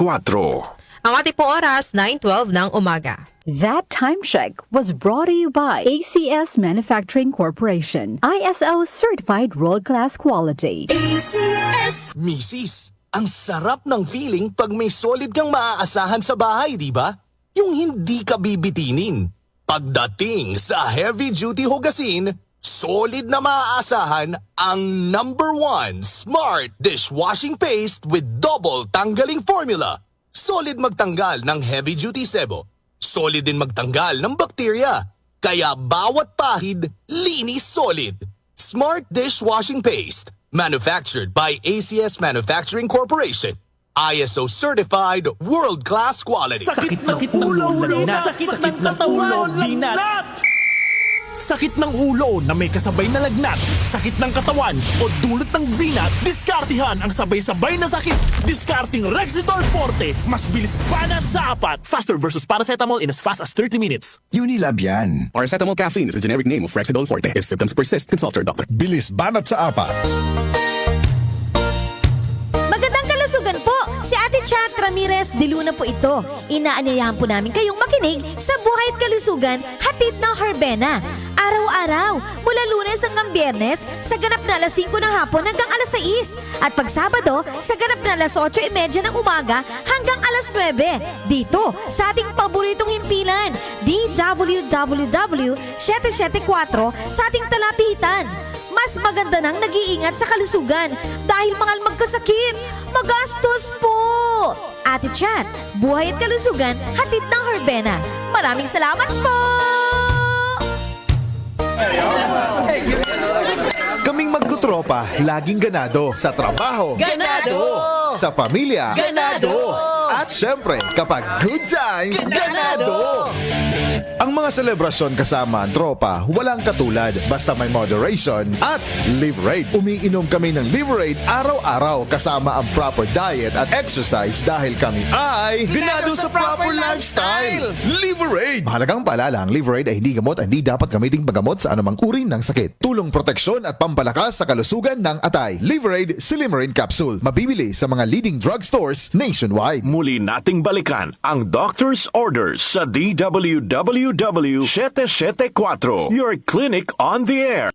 Ang ating po oras, 9:12 ng umaga. That time check was brought to you by ACS Manufacturing Corporation, ISO certified world-class quality. ACS! Misis, ang sarap ng feeling pag may solid kang maaasahan sa bahay, di ba? Yung hindi ka bibitinin. Pagdating sa heavy-duty hugasin, solid na maaasahan ang #1 Smart Dishwashing Paste with double tanggaling formula. Solid magtanggal ng heavy-duty sebo. Solid din magtanggal ng bakterya. Kaya bawat pahid, linis solid. Smart Dishwashing Paste. Manufactured by ACS Manufacturing Corporation. ISO certified world-class quality. Sakit ng ulo, lagnat. Sakit ng katawan, lagnat. Sakit ng ulo na may kasabay na lagnat, sakit ng katawan o dulot ng binat, diskartihan ang sabay-sabay na sakit. Diskarting Rexidol Forte, mas bilis banat sa apat. Faster versus paracetamol in as fast as 30 minutes. Unilab yan. Paracetamol caffeine is a generic name of Rexidol Forte. If symptoms persist, consult your doctor. Bilis banat sa apat. Magandang kalusugan po! Si Ate Chat Ramirez de Luna po ito. Inaanyayahan po namin kayong makinig sa Buhay at Kalusugan, hatid ng Herbena. Araw-araw, mula Lunes hanggang Biyernes, sa ganap na alas 5 ng hapon hanggang alas 6. At pag Sabado, sa ganap na alas 8:30 ng umaga hanggang alas 9. Dito, sa ating paboritong himpilan, DWWW 774 sa ating talapitan. Mas maganda nang nag-iingat sa kalusugan dahil mahal magkasakit. Magastos po! Ate Chat, Buhay at Kalusugan, hatid ng Herbena. Maraming salamat po! Kaming magtutropa, laging ganado. Sa trabaho, Ganado! Sa pamilya, Ganado! At syempre, kapag good times, ganado! Ang mga selebrasyon kasama ang tropa, walang katulad. Basta may moderation at Liverade. Umiinom kami ng Liverade araw-araw kasama ang proper diet at exercise dahil kami ay ganado sa proper lifestyle. Liverade! Mahalagang paalala, ang Liverade ay hindi gamot at hindi dapat gamiting paggamot sa anumang uri ng sakit. Tulong proteksyon at pampalakas sa kalusugan ng atay. Liverade Silimarin Capsule. Mabibili sa mga leading drugstores nationwide. Muli nating balikan ang doctor's orders sa DWWW 774, your clinic on the air.